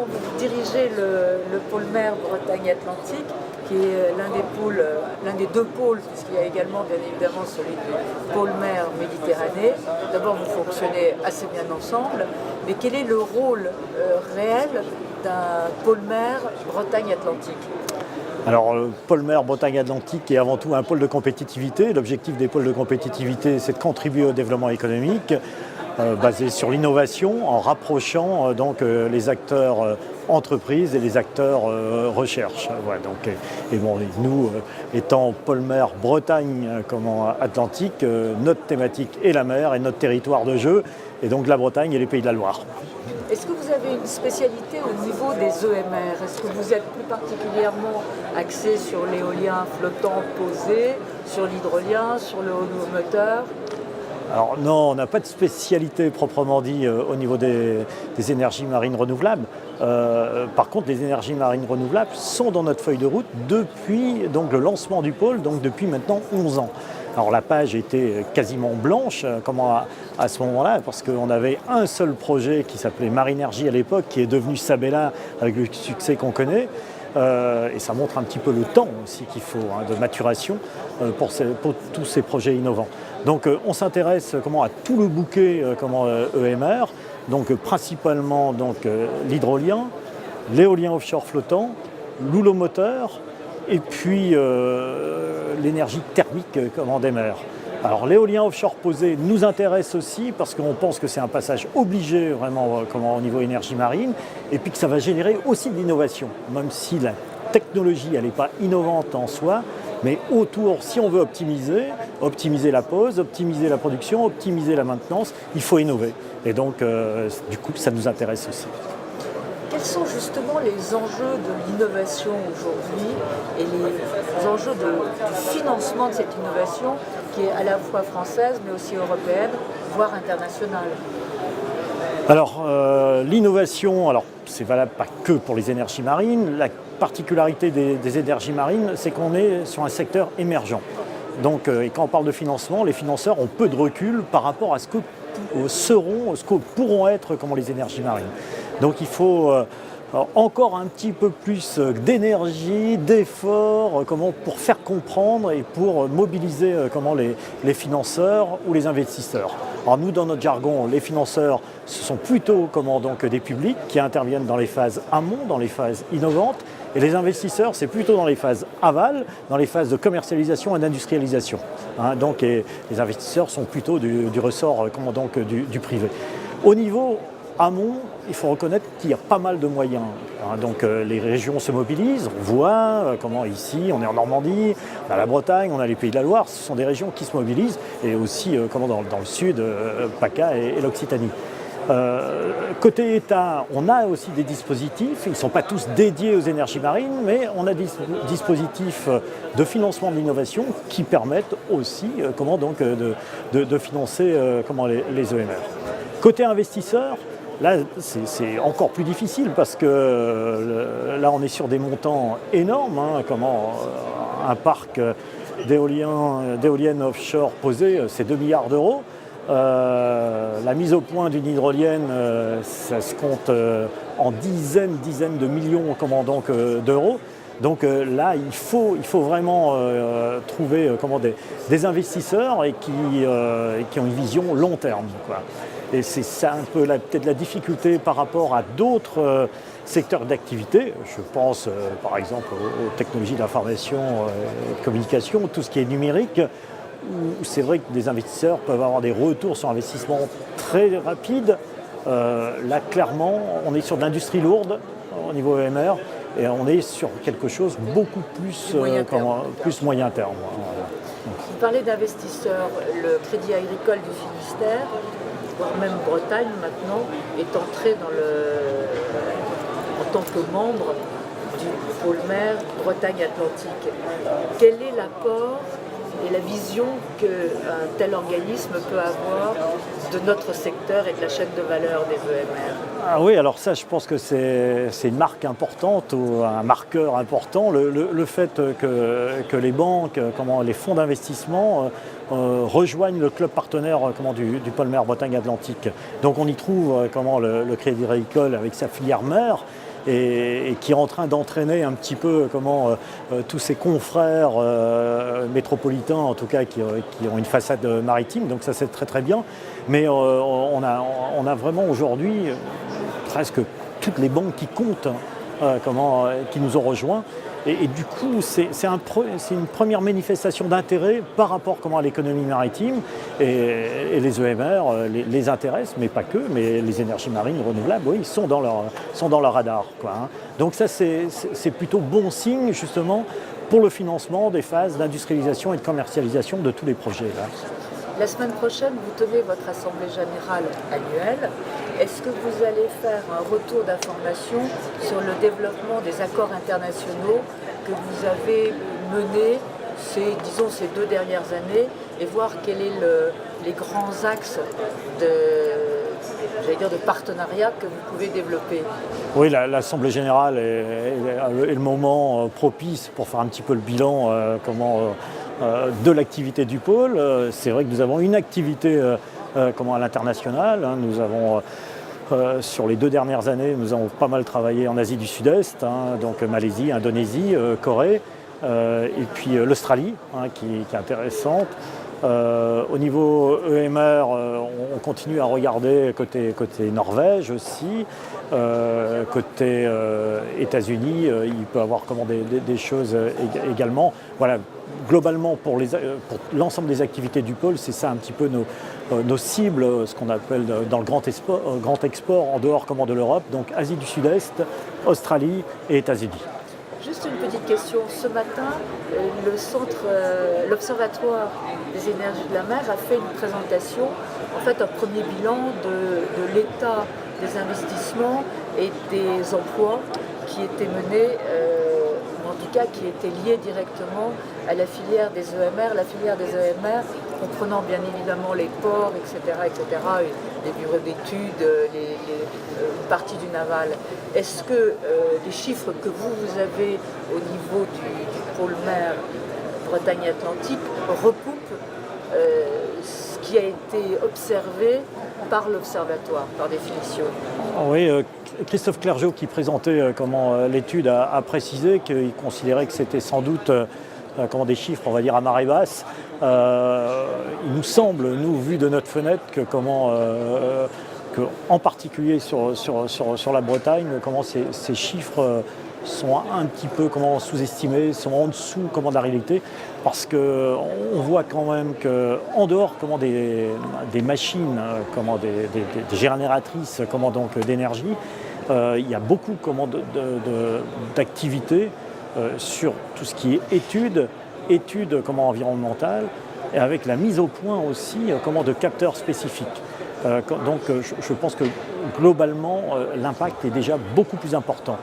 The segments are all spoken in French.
vous dirigez le pôle mer Bretagne-Atlantique, qui est l'un des deux pôles, puisqu'il y a également bien évidemment celui du pôle mer Méditerranée. D'abord, vous fonctionnez assez bien ensemble, mais quel est le rôle réel d'un pôle mer Bretagne-Atlantique ? Alors, le pôle mer Bretagne-Atlantique est avant tout un pôle de compétitivité. L'objectif des pôles de compétitivité, c'est de contribuer au développement économique, basé sur l'innovation, en rapprochant les acteurs entreprises et les acteurs recherche. Voilà, nous, étant pôle mer Bretagne Atlantique, notre thématique est la mer et notre territoire de jeu, et donc la Bretagne et les Pays de la Loire. Est-ce que vous avez une spécialité au niveau des EMR ? Est-ce que vous êtes plus particulièrement axé sur l'éolien flottant posé, sur l'hydrolien, sur le haut moteur ? Alors non, on n'a pas de spécialité proprement dit au niveau des énergies marines renouvelables. Par contre, les énergies marines renouvelables sont dans notre feuille de route depuis le lancement du pôle, donc depuis maintenant 11 ans. Alors la page était quasiment blanche à ce moment-là, parce qu'on avait un seul projet qui s'appelait Marinergie à l'époque, qui est devenu Sabella avec le succès qu'on connaît. Et ça montre un petit peu le temps aussi qu'il faut de maturation pour tous ces projets innovants. Donc on s'intéresse à tout le bouquet EMR, donc principalement l'hydrolien, l'éolien offshore flottant, l'houlomoteur et puis l'énergie thermique des mers. Alors l'éolien offshore posé nous intéresse aussi parce qu'on pense que c'est un passage obligé vraiment au niveau énergie marine, et puis que ça va générer aussi de l'innovation, même si la technologie elle n'est pas innovante en soi, mais autour, si on veut optimiser la pose, optimiser la production, optimiser la maintenance, il faut innover. Et donc du coup ça nous intéresse aussi. Quels sont justement les enjeux de l'innovation aujourd'hui et les enjeux du financement de cette innovation qui est à la fois française mais aussi européenne, voire internationale ? Alors l'innovation, c'est valable pas que pour les énergies marines. La particularité des énergies marines, c'est qu'on est sur un secteur émergent. Donc et quand on parle de financement, les financeurs ont peu de recul par rapport à ce que pourront être les énergies marines. Donc il faut encore un petit peu plus d'énergie, d'efforts pour faire comprendre et pour mobiliser les financeurs ou les investisseurs. Alors nous, dans notre jargon, les financeurs, ce sont plutôt des publics qui interviennent dans les phases amont, dans les phases innovantes, et les investisseurs, c'est plutôt dans les phases aval, dans les phases de commercialisation et d'industrialisation. Donc les investisseurs sont plutôt du ressort du privé. Au niveau amont, il faut reconnaître qu'il y a pas mal de moyens. Donc les régions se mobilisent, on voit ici, on est en Normandie, on a la Bretagne, on a les Pays de la Loire, ce sont des régions qui se mobilisent, et aussi dans le sud, PACA et l'Occitanie. Côté État, on a aussi des dispositifs, ils ne sont pas tous dédiés aux énergies marines, mais on a des dispositifs de financement de l'innovation qui permettent aussi de financer les EMR. Côté investisseurs, là, c'est encore plus difficile parce que là, on est sur des montants énormes. Un parc d'éoliennes offshore posées, c'est 2 milliards d'euros. La mise au point d'une hydrolienne, ça se compte en dizaines de millions d'euros. Donc là, il faut vraiment trouver des investisseurs et qui ont une vision long terme, quoi. Et c'est ça un peu peut-être la difficulté par rapport à d'autres secteurs d'activité. Je pense par exemple aux technologies d'information et de communication, tout ce qui est numérique, où c'est vrai que des investisseurs peuvent avoir des retours sur investissement très rapides. Là, clairement, on est sur de l'industrie lourde au niveau EMR, et on est sur quelque chose beaucoup plus moyen terme. Voilà. Vous parlez d'investisseurs, le Crédit Agricole du Finistère, voire même Bretagne maintenant, est entré en tant que membre du pôle mer Bretagne-Atlantique. Quel est l'apport et la vision qu'un tel organisme peut avoir de notre secteur et de la chaîne de valeur des EMR? Ah oui, alors ça, je pense que c'est une marque importante ou un marqueur important, le fait que les banques, les fonds d'investissement rejoignent le club partenaire du pôle mer Bretagne-Atlantique. Donc on y trouve le Crédit Agricole avec sa filière mer, et qui est en train d'entraîner un petit peu tous ses confrères métropolitains, en tout cas qui ont une façade maritime, donc ça c'est très très bien. Mais on a vraiment aujourd'hui presque toutes les banques qui comptent, qui nous ont rejoints. Et du coup, c'est une première manifestation d'intérêt par rapport à l'économie maritime. Et les EMR les intéressent, mais pas que, mais les énergies marines renouvelables, oui, sont dans leur radar, quoi. Donc ça, c'est plutôt bon signe, justement, pour le financement des phases d'industrialisation et de commercialisation de tous les projets, là. La semaine prochaine, vous tenez votre assemblée générale annuelle. Est-ce que vous allez faire un retour d'information sur le développement des accords internationaux que vous avez menés ces 2 dernières années et voir quels sont les grands axes de partenariat que vous pouvez développer? Oui, l'Assemblée générale est le moment propice pour faire un petit peu le bilan de l'activité du pôle. C'est vrai que nous avons une activité à l'international. Nous avons, sur les 2 dernières années, nous avons pas mal travaillé en Asie du Sud-Est, donc Malaisie, Indonésie, Corée, et puis l'Australie, qui est intéressante. Au niveau EMR, on continue à regarder côté Norvège aussi. Côté États-Unis, il peut y avoir des choses également. Voilà, globalement, pour l'ensemble des activités du pôle, c'est ça un petit peu nos cibles, ce qu'on appelle dans le grand export en dehors de l'Europe, donc Asie du Sud-Est, Australie et États-Unis. Juste une petite question. Ce matin, l'Observatoire des énergies de la mer a fait une présentation, en fait un premier bilan de l'état des investissements et des emplois qui étaient menés, ou en tout cas qui étaient liés directement à la filière des EMR. La filière des EMR comprenant bien évidemment les ports, etc., les bureaux d'études, une partie du naval. Est-ce que les chiffres que vous avez au niveau du pôle mer Bretagne-Atlantique recoupent ce qui a été observé par l'Observatoire, par définition? Oui, Christophe Clergeau, qui présentait l'étude, a précisé qu'il considérait que c'était sans doute des chiffres, on va dire, à marée basse. Il nous semble, nous, vu de notre fenêtre, que en particulier sur la Bretagne, ces chiffres sont un petit peu sous-estimés, sont en dessous de la réalité, parce qu'on voit quand même qu'en dehors des machines, des génératrices d'énergie, il y a beaucoup d'activités sur tout ce qui est études environnementales, et avec la mise au point aussi de capteurs spécifiques. Donc je pense que globalement l'impact est déjà beaucoup plus important,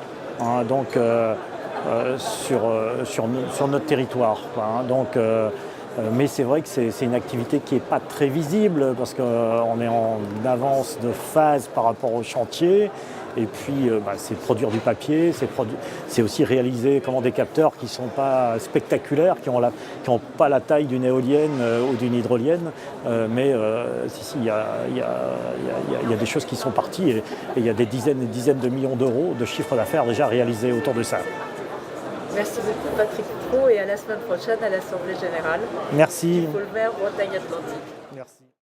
sur notre territoire, mais c'est vrai que c'est une activité qui n'est pas très visible parce qu'on est en avance de phase par rapport au chantier. Et puis, c'est produire du papier, c'est aussi réaliser des capteurs qui ne sont pas spectaculaires, qui n'ont pas la taille d'une éolienne ou d'une hydrolienne. Mais il y a des choses qui sont parties et il y a des dizaines et dizaines de millions d'euros de chiffre d'affaires déjà réalisés autour de ça. Merci beaucoup Patrick Pro et à la semaine prochaine à l'Assemblée Générale. Merci. Du pôle mer Bretagne-Atlantique. Merci.